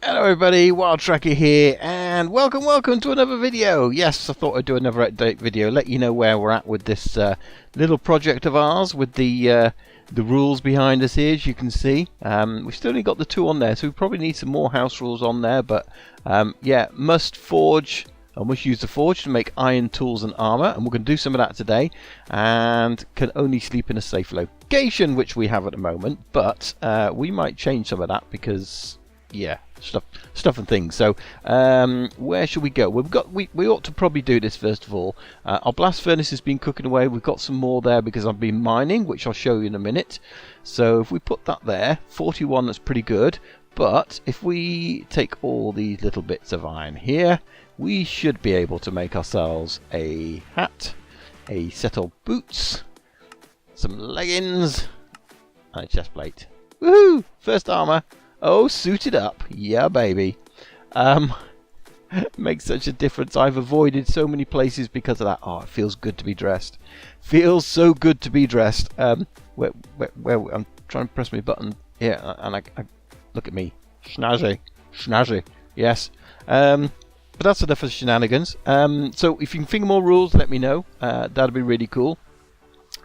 Hello everybody, Wild Tracker here, and welcome to another video. Yes, I thought I'd do another update video, let you know where we're at with this little project of ours, with the rules behind us here, as you can see. We've still only got the 2 on there, so we probably need some more house rules on there, but yeah, must forge, I must use the forge to make iron tools and armor, and we're going to do some of that today, and can only sleep in a safe location, which we have at the moment, but we might change some of that because, yeah, stuff and things. So where should we go? We ought to probably do this first of all. Our blast furnace has been cooking away. We've got some more there because I've been mining, which I'll show you in a minute. So if we put that there, 41, that's pretty good. But if we take all these little bits of iron here, we should be able to make ourselves a hat, a set of boots, some leggings, and a chest plate. Woohoo! First armor. Oh, suited up. Yeah, baby. Makes such a difference. I've avoided so many places because of that. Oh, it feels good to be dressed. Feels so good to be dressed. Where I'm trying to press my button here, and I look at me. Snazzy. Yes. But that's enough of shenanigans. So if you can think of more rules, let me know. That'd be really cool.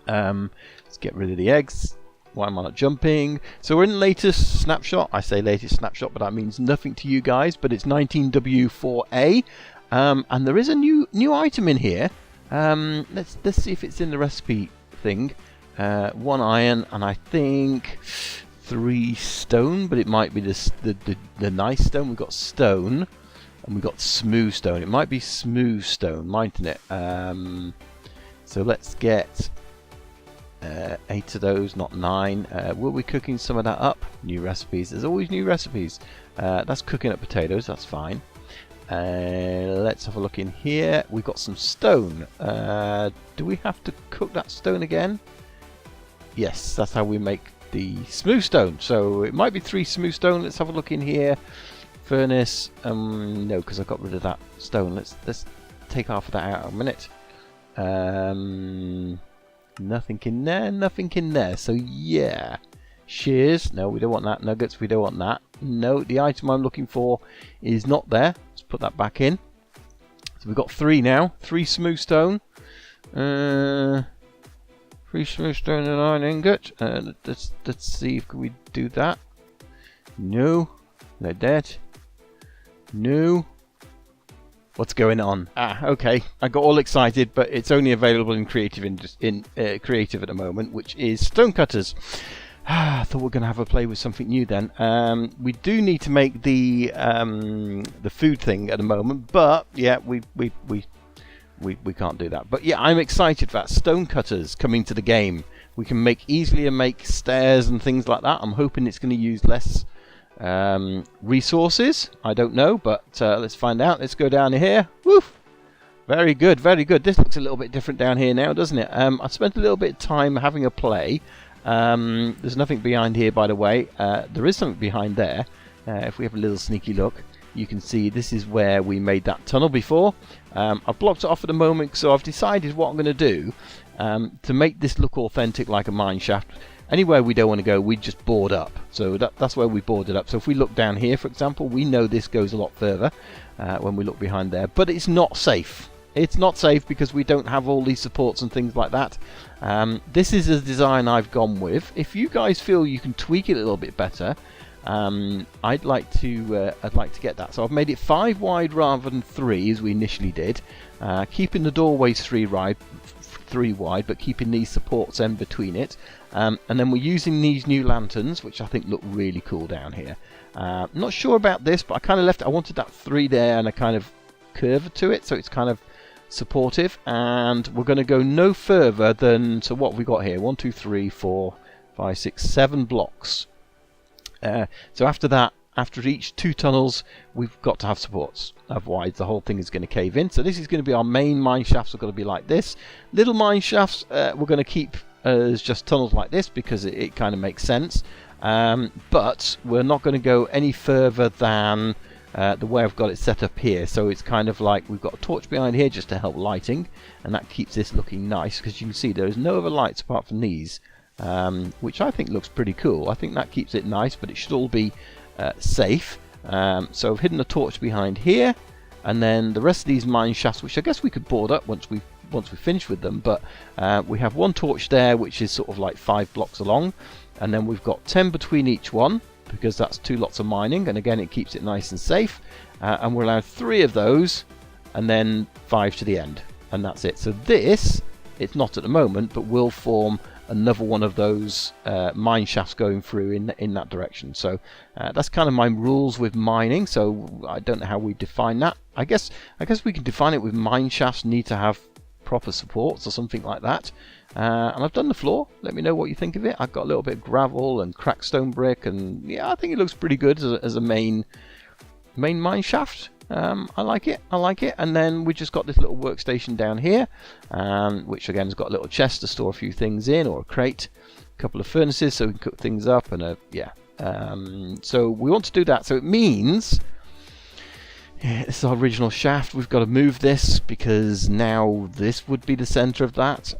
Let's get rid of the eggs. Why am I not jumping? So we're in the latest snapshot. I say latest snapshot, but that means nothing to you guys. But it's 19W4A, and there is a new item in here. Let's see if it's in the recipe thing. 1 iron, and I think 3 stone, but it might be the nice stone. We've got stone, and we've got smooth stone. It might be smooth stone, mightn't it? So let's get 8 of those, not 9. Will we cooking some of that up? New recipes. There's always new recipes. That's cooking up potatoes. That's fine. Let's have a look in here. We've got some stone. Do we have to cook that stone again? Yes, that's how we make the smooth stone. So it might be 3 smooth stone. Let's have a look in here. Furnace. No, because I got rid of that stone. Let's take half of that out in a minute. Nothing in there. So yeah, shears. No, we don't want that. Nuggets. We don't want that. No, the item I'm looking for is not there. Let's put that back in. So we've got 3 now. 3 smooth stone. 3 smooth stone and iron ingot. Let's see if we do that. No, like that. No. What's going on? Okay. I got all excited, but it's only available in creative creative at the moment, which is stone cutters. I thought we were going to have a play with something new then. We do need to make the food thing at the moment, but yeah, we can't do that. But yeah, I'm excited for that. Stone cutters coming to the game. We can easily make stairs and things like that. I'm hoping it's going to use less resources. I don't know, but let's find out. Let's go down here. Woof! Very good, very good. This looks a little bit different down here now, doesn't it? I spent a little bit of time having a play. There's nothing behind here, by the way. There is something behind there. If we have a little sneaky look, you can see this is where we made that tunnel before. I've blocked it off at the moment, so I've decided what I'm going to do to make this look authentic like a mine shaft. Anywhere we don't want to go, we just board up. So that's where we boarded up. So if we look down here, for example, we know this goes a lot further when we look behind there. But it's not safe. It's not safe because we don't have all these supports and things like that. This is a design I've gone with. If you guys feel you can tweak it a little bit better, I'd like to get that. So I've made it 5 wide rather than 3 as we initially did, keeping the doorways 3 wide, but keeping these supports in between it. And then we're using these new lanterns, which I think look really cool down here. Not sure about this, but I wanted that 3 there and a kind of curve to it, so it's kind of supportive. And we're going to go no further than, so what have we got here? 1, 2, 3, 4, 5, 6, 7 blocks. So after that, after each 2 tunnels, we've got to have supports. Otherwise, the whole thing is going to cave in. So this is going to be our main mine shafts. Are going to be like this. Little mine shafts we're going to keep as just tunnels like this because it kind of makes sense. But we're not going to go any further than the way I've got it set up here. So it's kind of like we've got a torch behind here just to help lighting, and that keeps this looking nice because you can see there's no other lights apart from these, which I think looks pretty cool. I think that keeps it nice, but it should all be safe. So I've hidden a torch behind here, and then the rest of these mine shafts, which I guess we could board up once we finish with them, but we have one torch there which is sort of like 5 blocks along, and then we've got 10 between each one because that's 2 lots of mining, and again it keeps it nice and safe, and we're allowed 3 of those and then 5 to the end, and that's it. So this, it's not at the moment, but will form another one of those mine shafts going through in that direction. So that's kind of my rules with mining. So I don't know how we define that. I guess we can define it with mine shafts need to have proper supports or something like that. And I've done the floor. Let me know what you think of it. I've got a little bit of gravel and cracked stone brick, and yeah, I think it looks pretty good as a main mine shaft. I like it. And then we just got this little workstation down here, which again has got a little chest to store a few things in, or a crate, a couple of furnaces so we can cook things up, and so we want to do that. So it means, yeah, this is our original shaft. We've got to move this because now this would be the center of that.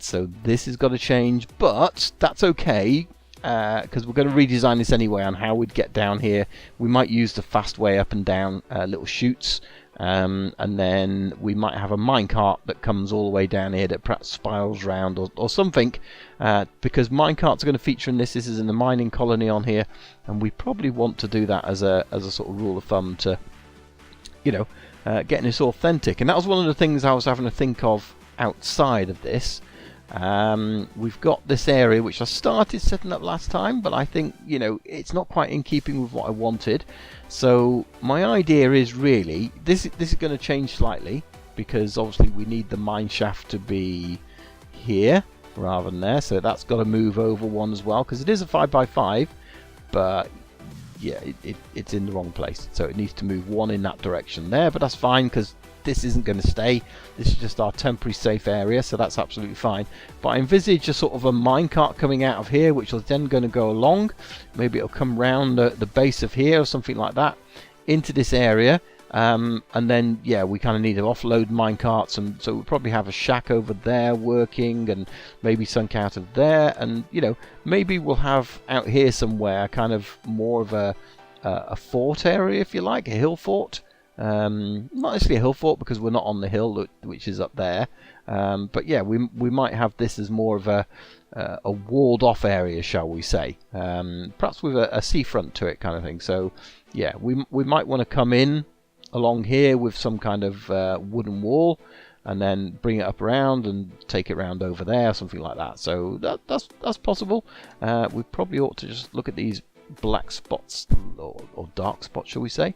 So this has got to change, but that's okay. Because we're going to redesign this anyway on how we'd get down here. We might use the fast way up and down little chutes, and then we might have a minecart that comes all the way down here that perhaps spirals round or something, because minecarts are going to feature in this. This is in the mining colony on here, and we probably want to do that as a sort of rule of thumb to, you know, getting this authentic. And that was one of the things I was having to think of outside of this. We've got this area which I started setting up last time, but I think, you know, it's not quite in keeping with what I wanted. So my idea is really this is going to change slightly, because obviously we need the mine shaft to be here rather than there, so that's got to move over one as well, because it is a 5x5, but yeah, it's in the wrong place, so it needs to move one in that direction there, but that's fine because this isn't going to stay. This is just our temporary safe area, so that's absolutely fine. But I envisage a sort of a minecart coming out of here, which is then going to go along. Maybe it'll come round the base of here or something like that into this area. And then, yeah, we kind of need to offload minecarts, and so we'll probably have a shack over there working, and maybe sunk out of there. And, you know, maybe we'll have out here somewhere kind of more of a fort area, if you like, a hill fort. Not necessarily a hill fort because we're not on the hill, which is up there, but yeah, we might have this as more of a walled off area, shall we say, perhaps with a seafront to it kind of thing. So yeah, we might want to come in along here with some kind of wooden wall, and then bring it up around and take it around over there, something like that. So that's possible. We probably ought to just look at these black spots, or dark spots, shall we say.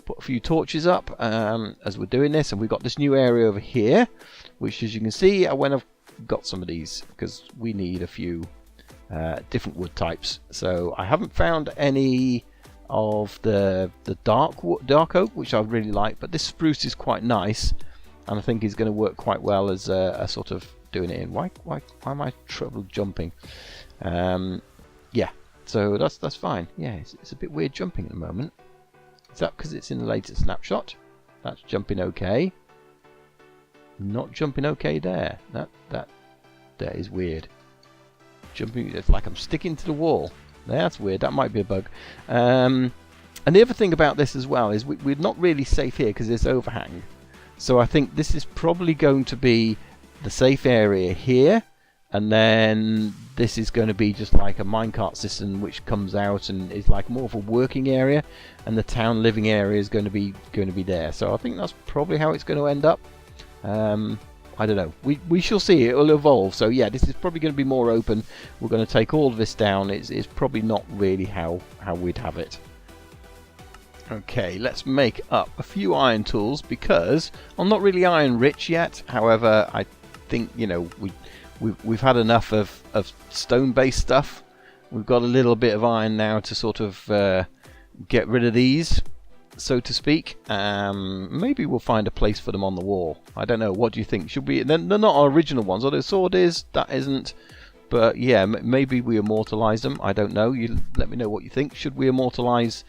Put a few torches up as we're doing this, and we've got this new area over here, which, as you can see, I went and got some of these because we need a few different wood types. So I haven't found any of the dark oak, which I really like, but this spruce is quite nice, and I think is going to work quite well as a sort of doing it in. Why am I trouble jumping? Yeah, so that's fine. Yeah, it's a bit weird jumping at the moment. Is that because it's in the latest snapshot? That's jumping okay. Not jumping okay there. That is weird. Jumping, it's like I'm sticking to the wall. That's weird. That might be a bug. And the other thing about this as well is we're not really safe here because there's overhang. So I think this is probably going to be the safe area here, and then this is going to be just like a minecart system which comes out and is like more of a working area, and the town living area is going to be there. So I think that's probably how it's going to end up. I don't know. We shall see. It will evolve. So yeah, this is probably going to be more open. We're going to take all of this down. It's probably not really how we'd have it. Okay, let's make up a few iron tools because I'm not really iron rich yet. However, I think, you know, we've had enough of stone-based stuff. We've got a little bit of iron now to sort of get rid of these, so to speak. Maybe we'll find a place for them on the wall. I don't know. What do you think? Should we? They're not our original ones. Although sword is, that isn't. But yeah, maybe we immortalize them. I don't know. You let me know what you think. Should we immortalize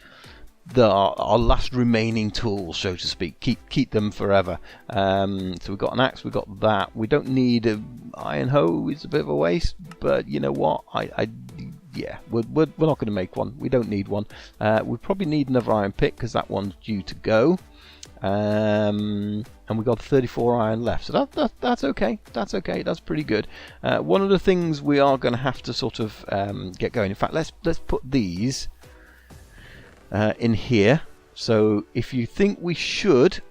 our last remaining tools, so to speak? Keep them forever. So we've got an axe. We've got that. We don't need an iron hoe. It's a bit of a waste. But you know what? yeah, we're not going to make one. We don't need one. We probably need another iron pick because that one's due to go. And we've got 34 iron left, so that's okay. That's okay. That's pretty good. One of the things we are going to have to sort of get going. In fact, let's put these in here. So if you think we should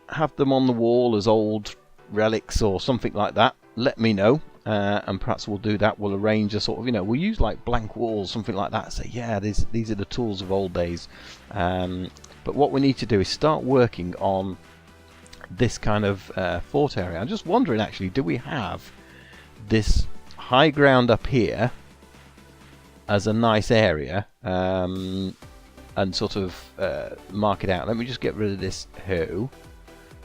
have them on the wall as old relics or something like that, let me know. And perhaps we'll do that. We'll arrange a sort of, we'll use like blank walls, something like that. Say, yeah, these are the tools of old days. But what we need to do is start working on this kind of fort area. I'm just wondering, actually, do we have this high ground up here as a nice area and sort of mark it out? Let me just get rid of this hoe.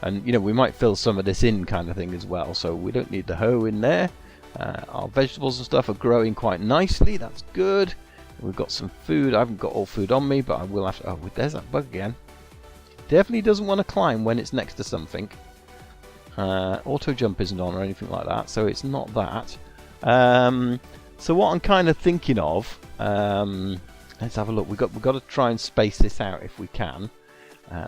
And, we might fill some of this in kind of thing as well. So we don't need the hoe in there. Our vegetables and stuff are growing quite nicely. That's good. We've got some food. I haven't got all food on me, but I will have to... Oh, there's that bug again. Definitely doesn't want to climb when it's next to something. Auto jump isn't on or anything like that, so it's not that. So what I'm kind of thinking of... let's have a look. We've got to try and space this out if we can.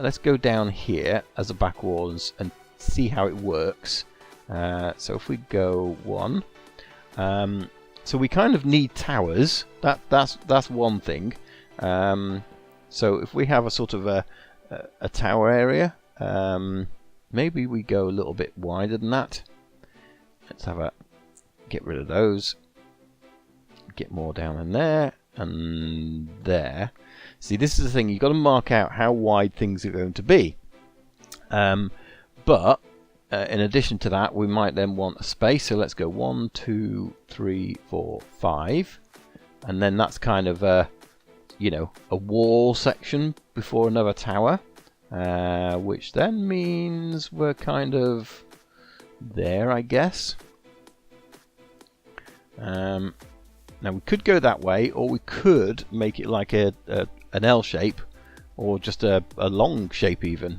Let's go down here as a back wall and see how it works. So if we go 1... so we kind of need towers. That's one thing. So if we have a sort of a tower area, maybe we go a little bit wider than that. Let's get rid of those. Get more down in there and there. See, this is the thing. You've got to mark out how wide things are going to be. But in addition to that, we might then want a space. So let's go 1, 2, 3, 4, 5, and then that's kind of a wall section before another tower, which then means we're kind of there, I guess. Now we could go that way, or we could make it like an L shape, or just a long shape even.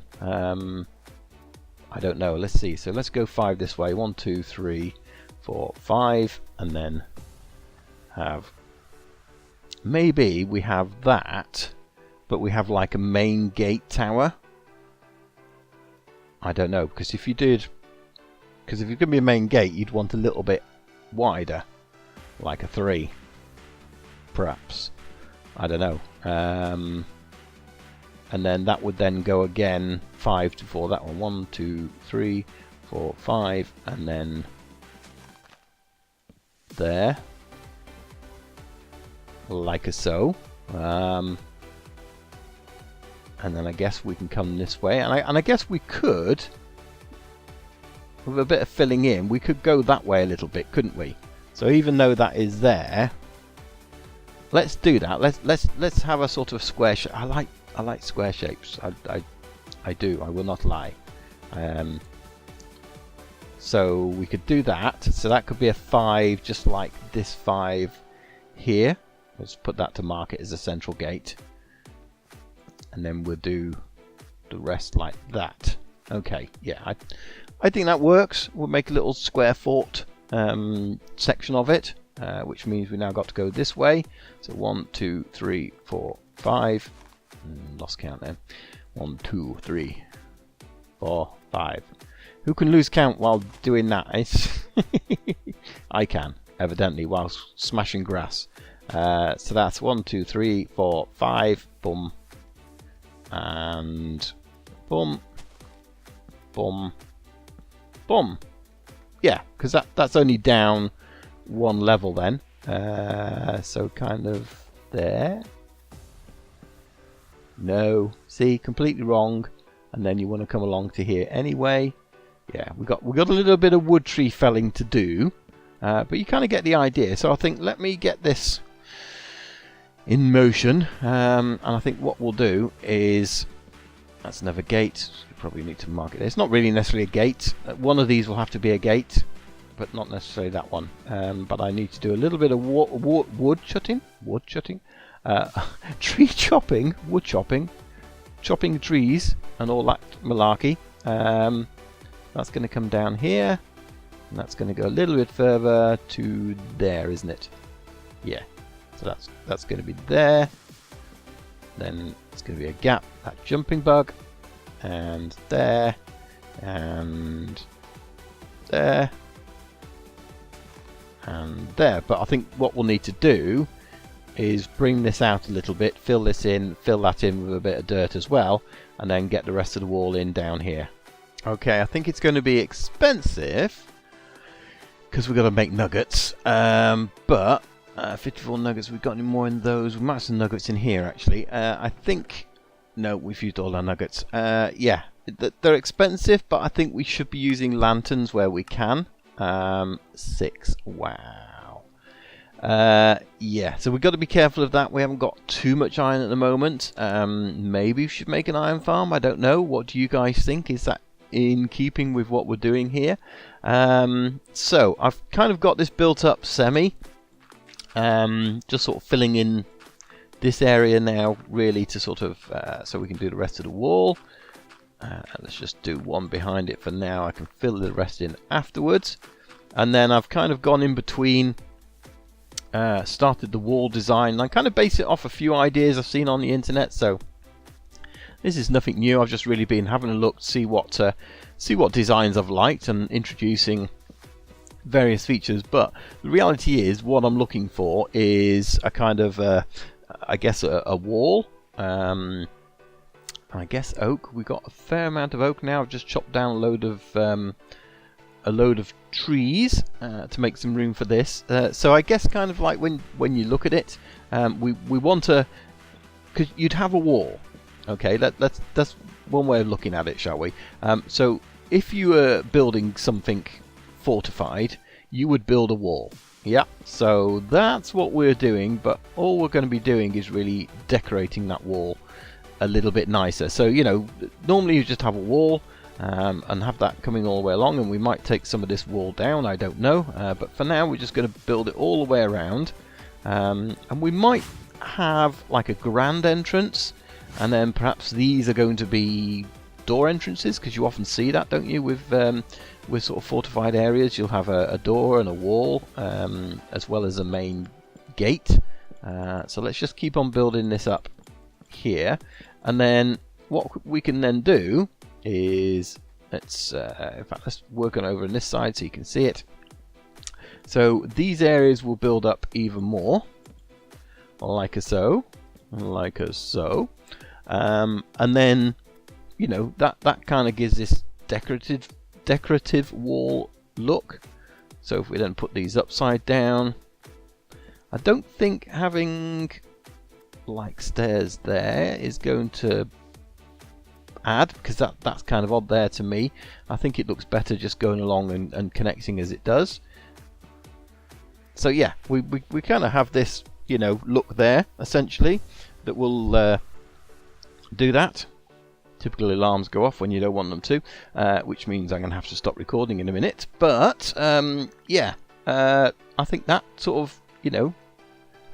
I don't know. Let's see. So let's go 5 this way. 1, 2, 3, 4, 5, and then have... Maybe we have that, but we have like a main gate tower. I don't know, because if you're going to be a main gate, you'd want a little bit wider, like a 3, perhaps. I don't know. And then that would then go again 5 to 4. That one. 1, 2, 3, 4, 5, and then there, like a so. And then I guess we can come this way, and I guess we could, with a bit of filling in, we could go that way a little bit, couldn't we? So even though that is there, let's do that. Let's have a sort of square shape. I like square shapes. I do. I will not lie. So we could do that. So that could be a 5, just like this 5 here. Let's put that to mark it as a central gate. And then we'll do the rest like that. Okay, yeah, I think that works. We'll make a little square fort section of it, which means we now got to go this way. So 1, 2, 3, 4, 5. Lost count then. 1, 2, 3, 4, 5. Who can lose count while doing that? I can, evidently, while smashing grass. So that's 1, 2, 3, 4, 5. Boom. And boom. Boom. Boom. Yeah, because that's only down 1 level then. So kind of there. No, see, completely wrong. And then you want to come along to here anyway. Yeah, we got a little bit of wood tree felling to do, but you kind of get the idea. So I think let me get this in motion, and I think what we'll do is that's another gate. You probably need to mark it. It's not really necessarily a gate. One of these will have to be a gate, but not necessarily that one. But I need to do a little bit of wood chutting. Tree chopping, wood chopping, chopping trees and all that malarkey. That's going to come down here, and that's going to go a little bit further to there, isn't it? Yeah. So that's going to be there. Then it's going to be a gap, that jumping bug, and there, and there, and there. But I think what we'll need to do is bring this out a little bit, fill this in, fill that in with a bit of dirt as well, and then get the rest of the wall in down here. Okay, I think it's going to be expensive because we've got to make nuggets, but 54 nuggets, we've got any more in those? We might have some nuggets in here actually. I think, no, we've used all our nuggets. Yeah, they're expensive, but I think we should be using lanterns where we can. 6, wow. Yeah, so we've got to be careful of that. We haven't got too much iron at the moment. Maybe we should make an iron farm, I don't know. What do you guys think? Is that in keeping with what we're doing here? So I've kind of got this built up semi, just sort of filling in this area now really to sort of so we can do the rest of the wall. Let's just do one behind it for now. I can fill the rest in afterwards, and then I've kind of gone in between, started the wall design, and I kind of base it off a few ideas I've seen on the internet. So this is nothing new. I've just really been having a look to see what designs I've liked and introducing various features. But the reality is, what I'm looking for is a kind of, I guess, a wall. I guess oak. We've got a fair amount of oak now. I've just chopped down a load of trees to make some room for this. So I guess kind of like when you look at it, we want to, because you'd have a wall. Okay, that's one way of looking at it, shall we? So if you were building something fortified, you would build a wall. Yeah, so that's what we're doing, but all we're going to be doing is really decorating that wall a little bit nicer. So, you know, normally you just have a wall and have that coming all the way along, and we might take some of this wall down, I don't know, but for now we're just going to build it all the way around, and we might have like a grand entrance, and then perhaps these are going to be door entrances, because you often see that, don't you, with sort of fortified areas. You'll have a door and a wall, as well as a main gate. So let's just keep on building this up here, and then what we can then do is let's in fact let's work on over on this side so you can see it. So these areas will build up even more, like so, and then, you know, that kind of gives this decorative wall look. So if we then put these upside down, I don't think having like stairs there is going to add, because that's kind of odd there to me. I think it looks better just going along and connecting as it does. So yeah, we kind of have this, you know, look there essentially that will do that. Typically alarms go off when you don't want them to, which means I'm going to have to stop recording in a minute. But yeah, I think that sort of, you know,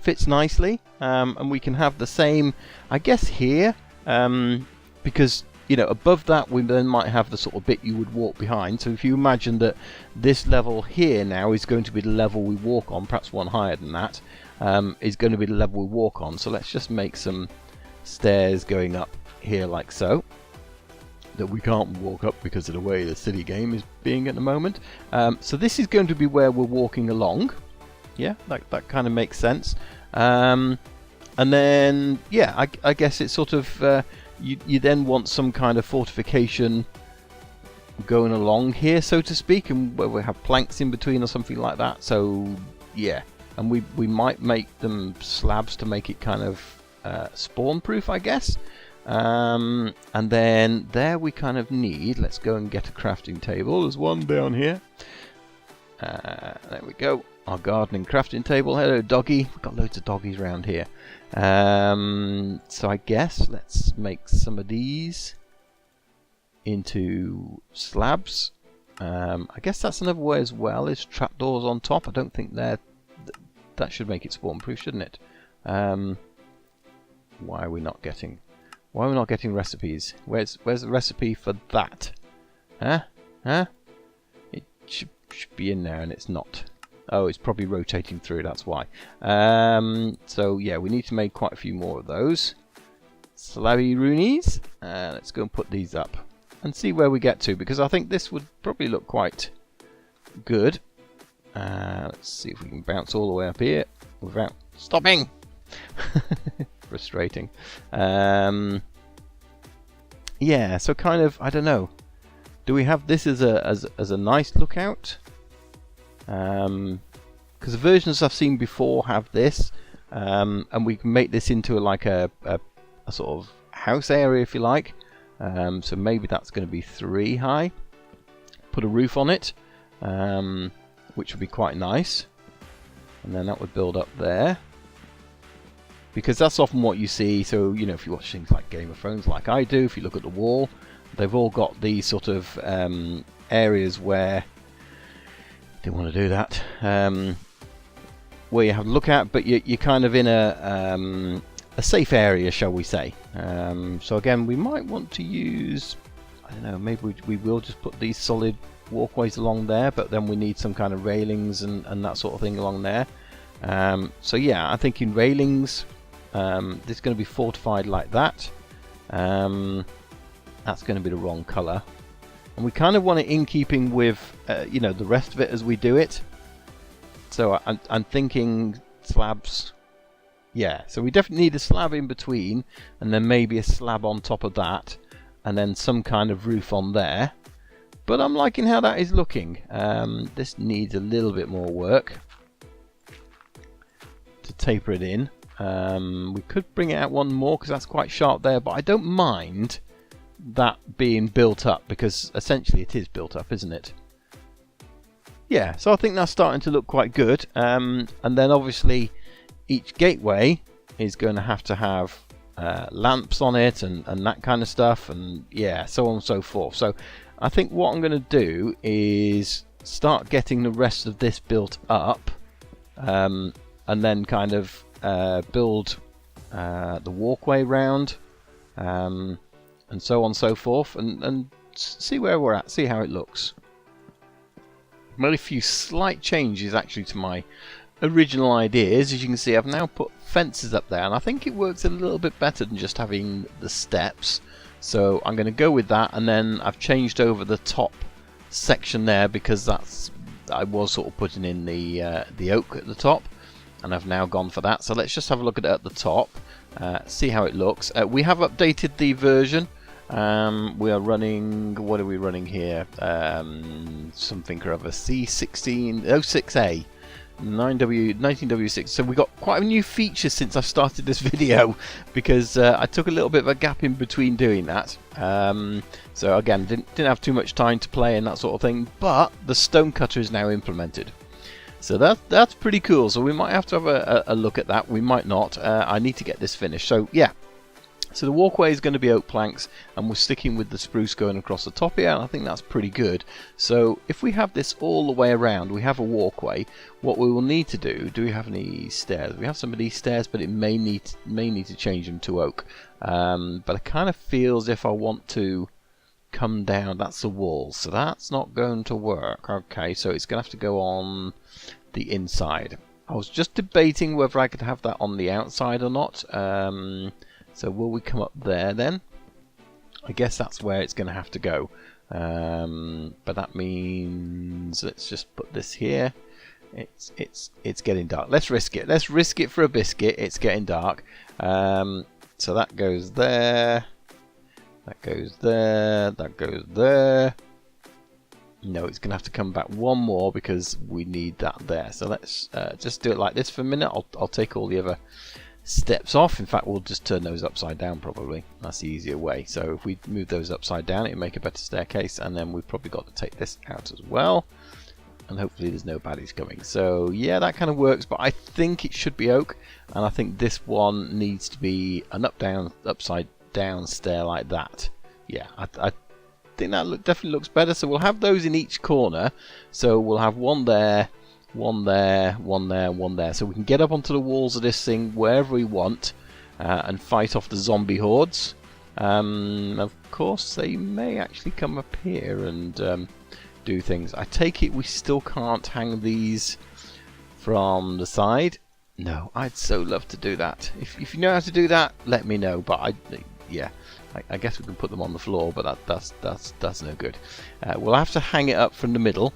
fits nicely, and we can have the same, I guess, here, because, you know, above that we then might have the sort of bit you would walk behind. So if you imagine that this level here now is going to be the level we walk on, perhaps one higher than that, is going to be the level we walk on. So let's just make some stairs going up here like so, that we can't walk up because of the way the city game is being at the moment. So this is going to be where we're walking along. Yeah, that kind of makes sense. And then, yeah, I guess it's sort of, you then want some kind of fortification going along here, so to speak, and where we have planks in between or something like that. So, yeah, and we might make them slabs to make it kind of spawn-proof, I guess. And then there we kind of need, let's go and get a crafting table. There's one down here. There we go. Our gardening crafting table. Hello, doggy. We've got loads of doggies around here. So I guess let's make some of these into slabs. I guess that's another way as well, is trapdoors on top. I don't think that should make it spawn proof, shouldn't it? Why are we not getting recipes? Where's the recipe for that? Huh? It should be in there, and it's not. Oh, it's probably rotating through, that's why. So yeah, we need to make quite a few more of those. Slabby Roonies. Let's go and put these up and see where we get to, because I think this would probably look quite good. Let's see if we can bounce all the way up here without stopping. Frustrating. Yeah, so kind of, I don't know. Do we have this as a nice lookout? Because the versions I've seen before have this, and we can make this into like a sort of house area, if you like. So maybe that's going to be 3 high. Put a roof on it, which would be quite nice, and then that would build up there. Because that's often what you see. So you know, if you watch things like Game of Thrones, like I do, if you look at the wall, they've all got these sort of areas where they want to do that, where you have to look at, but you're kind of in a safe area, shall we say. So again, we might want to use, I don't know, maybe we will just put these solid walkways along there, but then we need some kind of railings and that sort of thing along there. So yeah, I think in railings, this is going to be fortified like that. That's going to be the wrong colour, and we kind of want it in keeping with you know, the rest of it as we do it. So I'm thinking slabs. Yeah, so we definitely need a slab in between, and then maybe a slab on top of that, and then some kind of roof on there. But I'm liking how that is looking. This needs a little bit more work to taper it in. We could bring it out one more because that's quite sharp there, but I don't mind that being built up, because essentially it is built up, isn't it? Yeah, so I think that's starting to look quite good. And then obviously each gateway is going to have lamps on it and that kind of stuff, and yeah, so on and so forth. So I think what I'm going to do is start getting the rest of this built up, and then kind of build the walkway round, and so on and so forth, and see where we're at, see how it looks. Made a few slight changes actually to my original ideas. As you can see, I've now put fences up there, and I think it works a little bit better than just having the steps. So I'm going to go with that, and then I've changed over the top section there, because that's, I was sort of putting in the oak at the top, and I've now gone for that. So let's just have a look at it at the top, see how it looks. We have updated the version. We are running, what are we running here? Something or other, C1606A. 19W6. So we got quite a new feature since I started this video, because I took a little bit of a gap in between doing that. So again, didn't have too much time to play and that sort of thing, but the stone cutter is now implemented. So that's pretty cool. So we might have to have a look at that. We might not. I need to get this finished. So yeah. So the walkway is going to be oak planks, and we're sticking with the spruce going across the top here, and I think that's pretty good. So if we have this all the way around, we have a walkway. What we will need to do we have any stairs? We have some of these stairs, but it may need to change them to oak. But I kind of feel as if I want to come down. That's the wall, so that's not going to work. Okay, so it's going to have to go on the inside. I was just debating whether I could have that on the outside or not. So will we come up there then? I guess that's where it's going to have to go. But that means let's just put this here. It's getting dark. Let's risk it. Let's risk it for a biscuit. It's getting dark. So that goes there. That goes there. That goes there. No, it's going to have to come back one more because we need that there. So let's just do it like this for a minute. I'll take all the other steps off. In fact, we'll just turn those upside down probably. That's the easier way. So if we move those upside down, it'll make a better staircase, and then we've probably got to take this out as well, and hopefully there's no baddies coming. So yeah, that kind of works, but I think it should be oak, and I think this one needs to be an upside down stair like that. Yeah, I think that definitely looks better. So we'll have those in each corner. So we'll have one there, one there, one there, one there, so we can get up onto the walls of this thing wherever we want, and fight off the zombie hordes. Of course they may actually come up here and do things. I take it we still can't hang these from the side. No, I'd so love to do that. If you know how to do that, let me know. But I guess we can put them on the floor, but that's no good. We'll have to hang it up from the middle.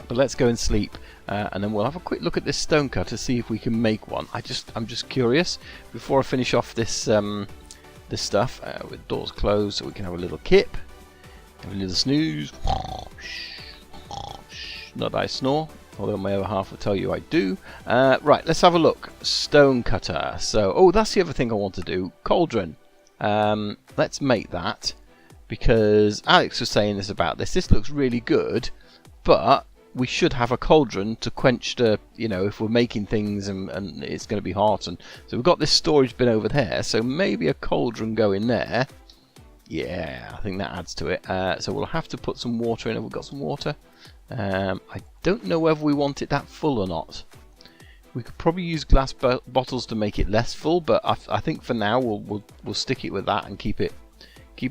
But let's go and sleep, and then we'll have a quick look at this stone cutter to see if we can make one. I'm just curious before I finish off this this stuff with doors closed, so we can have a little kip, have a little snooze. Not that I snore, although my other half will tell you I do. Right, let's have a look. Stone cutter. So, oh, that's the other thing I want to do. Cauldron. Let's make that, because Alex was saying this about this. This looks really good, but we should have a cauldron to quench the, you know, if we're making things and it's going to be hot. And so we've got this storage bin over there, so maybe a cauldron go in there. Yeah, I think that adds to it. So we'll have to put some water in. Have we got some water? I don't know whether we want it that full or not. We could probably use glass bottles to make it less full, but I think for now we'll stick it with that and keep it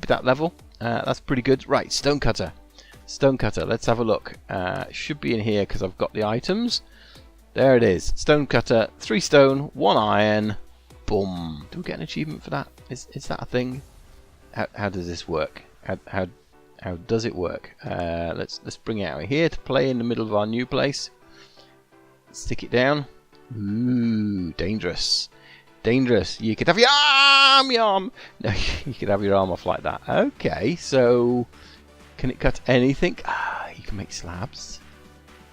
that level. That's pretty good. Right, stone cutter. Stone cutter, let's have a look. Should be in here because I've got the items. There it is. Stone cutter, 3 stone, 1 iron. Boom. Do we get an achievement for that? Is that a thing? How does this work? How does it work? Let's bring it out here to play in the middle of our new place. Stick it down. Ooh, dangerous. Dangerous. You could have your arm. No, you could have your arm off like that. Okay, so can it cut anything? You can make slabs.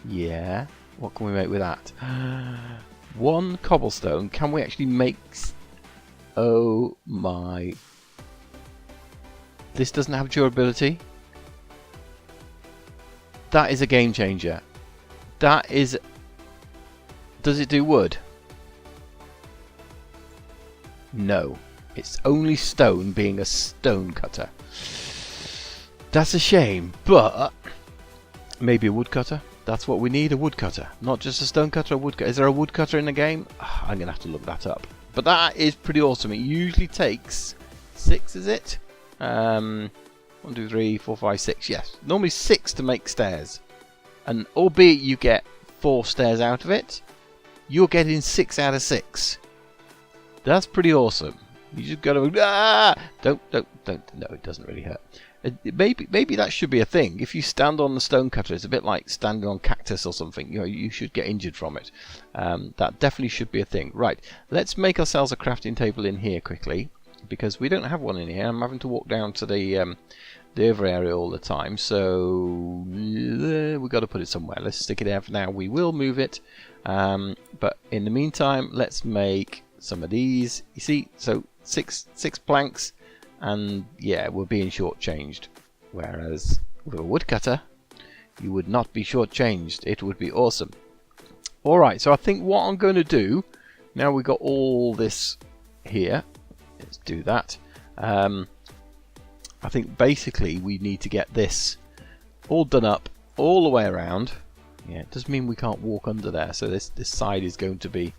Yeah. What can we make with that? 1 cobblestone. Can we actually make... Oh my... This doesn't have durability. That is a game changer. That is... Does it do wood? No. It's only stone, being a stone cutter. That's a shame, but maybe a woodcutter. That's what we need, a woodcutter. Not just a stone cutter, a woodcutter. Is there a woodcutter in the game? I'm going to have to look that up. But that is pretty awesome. It usually takes 6, is it? 1, 2, 3, 4, 5, 6. Yes, normally 6 to make stairs. And albeit you get 4 stairs out of it, you're getting 6 out of 6. That's pretty awesome. You just gotta don't. No, it doesn't really hurt. Maybe that should be a thing. If you stand on the stone cutter, it's a bit like standing on cactus or something. You know, you should get injured from it. That definitely should be a thing. Right, let's make ourselves a crafting table in here quickly, because we don't have one in here. I'm having to walk down to the other area all the time, so we've got to put it somewhere. Let's stick it there for now. We will move it, but in the meantime, let's make some of these. You see, so six planks. And yeah, we're being shortchanged. Whereas with a woodcutter, you would not be shortchanged. It would be awesome. Alright, so I think what I'm going to do, now we've got all this here, let's do that. I think basically we need to get this all done up all the way around. Yeah, it does mean we can't walk under there, so this side is going to be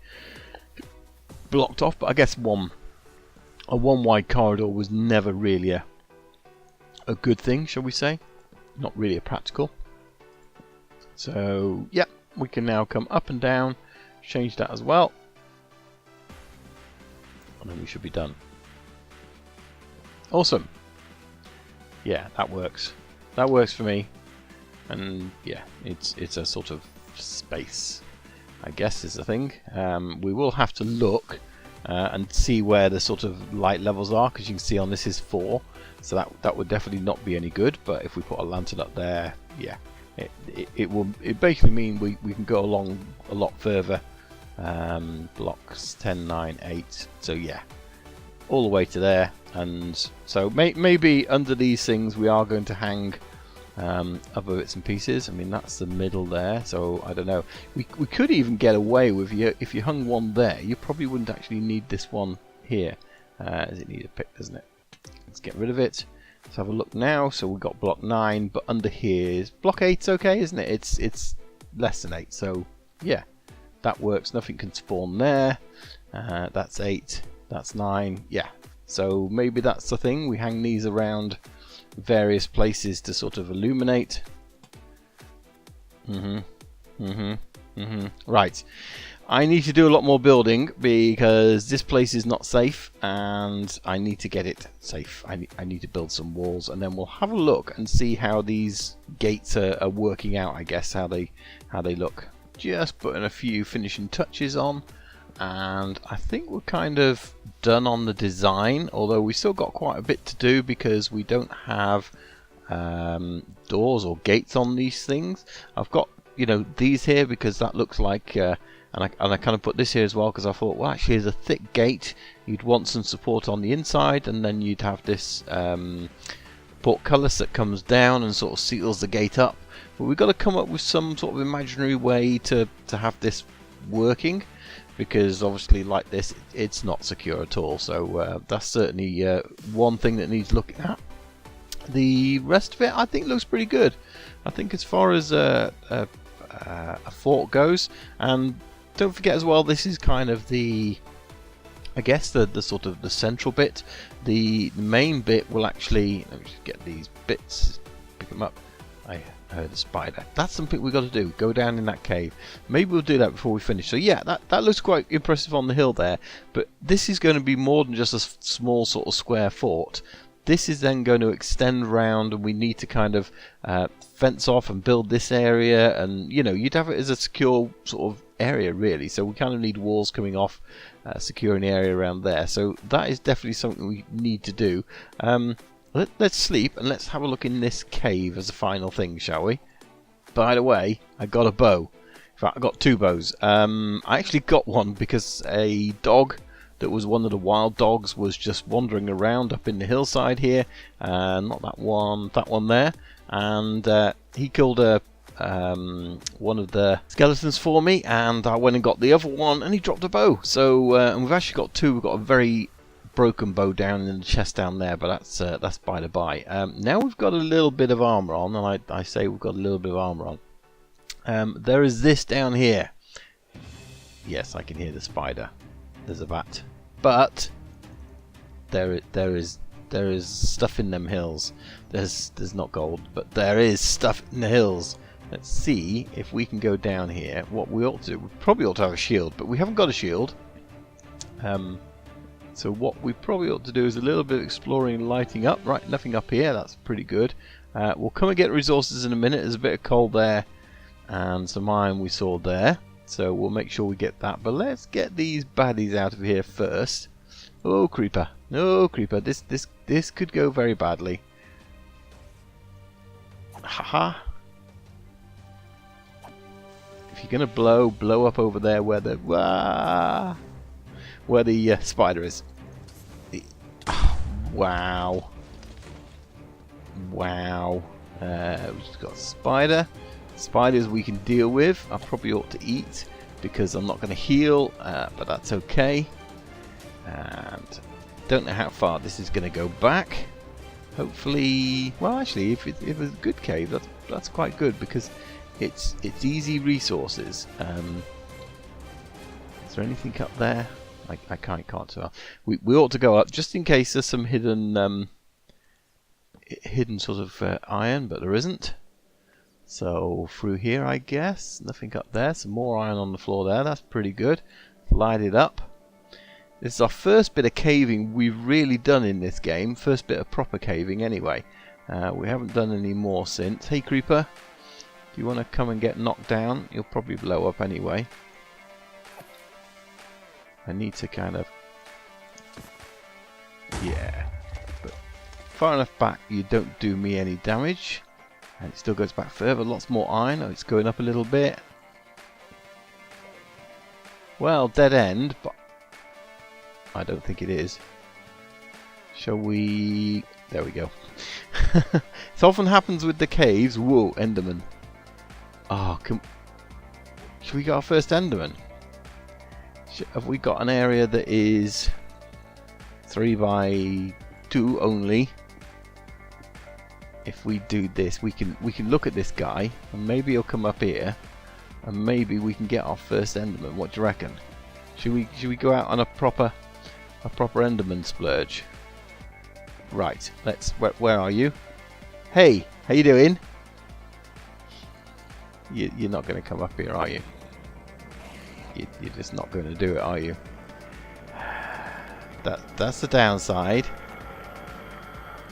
blocked off, but I guess a one wide corridor was never really a good thing, shall we say. Not really a practical. So yeah, we can now come up and down, change that as well, and then we should be done. Awesome. Yeah, that works. That works for me. And yeah, it's a sort of space, I guess, is the thing. We will have to look and see where the sort of light levels are, because you can see on this is 4, so that would definitely not be any good. But if we put a lantern up there, yeah, it basically mean we can go along a lot further. Blocks 10, 9, 8, so yeah, all the way to there. And so maybe under these things we are going to hang other bits and pieces. I mean, that's the middle there, so I don't know. We could even get away with if you hung one there, you probably wouldn't actually need this one here. As it needs a pick, doesn't it? Let's get rid of it. Let's have a look now. So we've got block 9, but under here is block 8's okay, isn't it? It's less than 8, so yeah, that works. Nothing can spawn there. That's 8, that's 9, yeah. So maybe that's the thing, we hang these around various places to sort of illuminate. Right. I need to do a lot more building because this place is not safe, and I need to get it safe. I need to build some walls, and then we'll have a look and see how these gates are working out. I guess how they look. Just putting a few finishing touches on, and I think we're kind of done on the design. Although we still got quite a bit to do because we don't have doors or gates on these things. I've got these here because that looks like. And I kind of put this here as well because I thought, well, actually, there's a thick gate. You'd want some support on the inside, and then you'd have this portcullis that comes down and sort of seals the gate up. But we've got to come up with some sort of imaginary way to have this working, because obviously, like this, it's not secure at all. So that's certainly one thing that needs looking at. The rest of it, I think, looks pretty good. I think as far as a fort goes, and don't forget as well, this is kind of the, I guess, the sort of the central bit. The main bit will actually, let me just get these bits, pick them up. I heard a spider. That's something we've got to do, go down in that cave. Maybe we'll do that before we finish. So yeah, that looks quite impressive on the hill there, but this is going to be more than just a small sort of square fort. This is then going to extend round, and we need to kind of fence off and build this area, and you'd have it as a secure sort of area really. So we kind of need walls coming off, securing the area around there. So that is definitely something we need to do. Let's sleep and let's have a look in this cave as a final thing, shall we? By the way, I got a bow. In fact, I got two bows. I actually got one because a dog that was one of the wild dogs was just wandering around up in the hillside here, not that one there, and he killed one of the skeletons for me, and I went and got the other one, and he dropped a bow. So and we've actually got two. We've got a very broken bow down in the chest down there, but that's by the by. Now we've got a little bit of armor on, and I say we've got a little bit of armor on. There is this down here. Yes, I can hear the spider. There's a bat, but there is stuff in them hills. There's not gold, but there is stuff in the hills. Let's see if we can go down here. What we ought to do, we probably ought to have a shield, but we haven't got a shield. So what we probably ought to do is a little bit of exploring and lighting up. Right, nothing up here. That's pretty good. We'll come and get resources in a minute. There's a bit of coal there and some iron we saw there. So we'll make sure we get that. But let's get these baddies out of here first. Oh, creeper. No, creeper. This could go very badly. Haha. If you're going to blow up over there where the spider is. Wow. Wow. We've just got a spider. Spiders we can deal with. I probably ought to eat because I'm not going to heal, but that's okay. And don't know how far this is going to go back. Hopefully, well, actually, if it's a good cave, that's quite good because it's easy resources. Is there anything up there? I can't tell. We ought to go up just in case there's some hidden sort of iron, but there isn't. So through here, I guess. Nothing up there. Some more iron on the floor there. That's pretty good. Light it up. This is our first bit of caving we've really done in this game. First bit of proper caving anyway. We haven't done any more since. Hey creeper, do you want to come and get knocked down? You'll probably blow up anyway. I need to kind of... yeah. But far enough back you don't do me any damage. And it still goes back further. Lots more iron. Oh, it's going up a little bit. Well, dead end, but I don't think it is. Shall we... there we go. It often happens with the caves. Whoa, Enderman. Oh, should we get our first Enderman? Have we got an area that is 3 by 2 only? If we do this, we can look at this guy, and maybe he'll come up here, and maybe we can get our first Enderman. What do you reckon? Should we go out on a proper Enderman splurge? Right. Let's. Where are you? Hey, how you doing? You're not going to come up here, are you? You're just not going to do it, are you? That's the downside.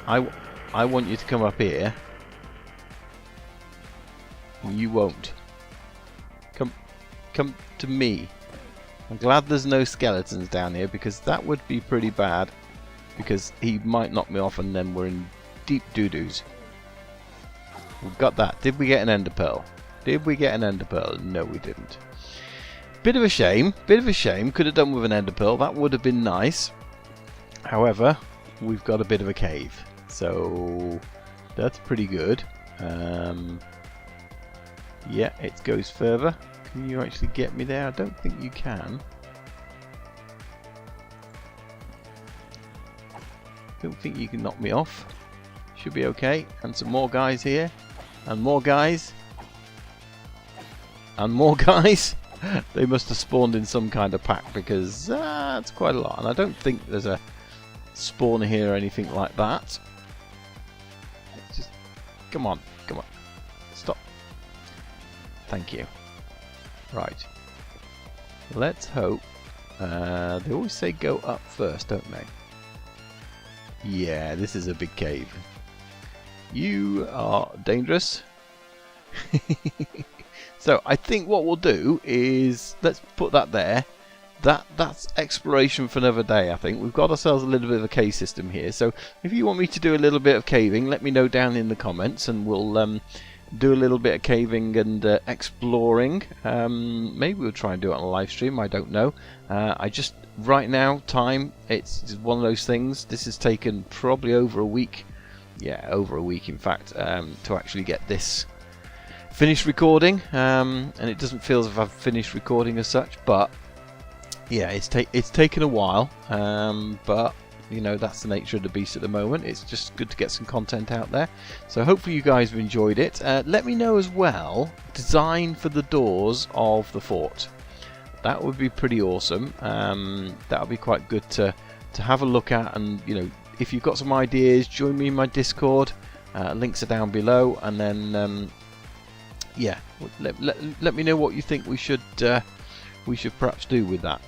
I want you to come up here. You won't. Come to me. I'm glad there's no skeletons down here, because that would be pretty bad. Because he might knock me off and then we're in deep doo-doos. We've got that. Did we get an ender pearl? Did we get an ender pearl? No, we didn't. Bit of a shame. Bit of a shame. Could have done with an ender pearl. That would have been nice. However, we've got a bit of a cave. So that's pretty good. Yeah, it goes further. Can you actually get me there? I don't think you can. Don't think you can knock me off. Should be okay. And some more guys here. And more guys. And more guys. They must have spawned in some kind of pack, because it's quite a lot. And I don't think there's a spawner here or anything like that. Just come on. Come on. Stop. Thank you. Right. Let's hope. They always say go up first, don't they? Yeah, this is a big cave. You are dangerous. So I think what we'll do is let's put that there. That's exploration for another day, I think. We've got ourselves a little bit of a cave system here. So if you want me to do a little bit of caving, let me know down in the comments, and we'll do a little bit of caving and exploring. Maybe we'll try and do it on a live stream. I don't know. Right now, it's just one of those things. This has taken probably over a week. Yeah, over a week, in fact, to actually get this finished recording. And it doesn't feel as if I've finished recording as such, but yeah, it's taken a while. But you know, that's the nature of the beast at the moment. It's just good to get some content out there. So hopefully you guys have enjoyed it. Let me know as well, design for the doors of the fort. That would be pretty awesome. That would be quite good to have a look at. And you know, if you've got some ideas, join me in my Discord. Links are down below. And then yeah, let me know what you think we should perhaps do with that.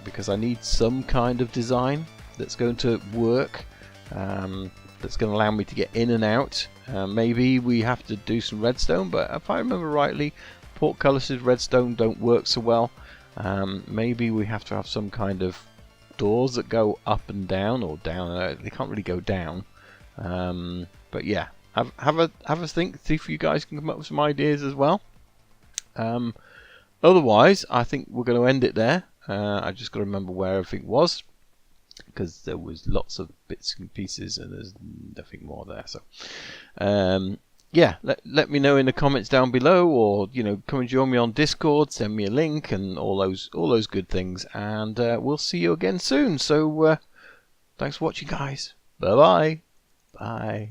Because I need some kind of design that's going to work, that's going to allow me to get in and out. Maybe we have to do some redstone, but if I remember rightly, portcullises redstone don't work so well. Maybe we have to have some kind of doors that go up and down, or down. They can't really go down. But yeah, have a think. See if you guys can come up with some ideas as well. Otherwise, I think we're going to end it there. I just got to remember where everything was, because there was lots of bits and pieces and there's nothing more there. So yeah, let me know in the comments down below, or you know, come and join me on Discord, send me a link, and all those good things. And we'll see you again soon. So thanks for watching, guys. Bye-bye. Bye.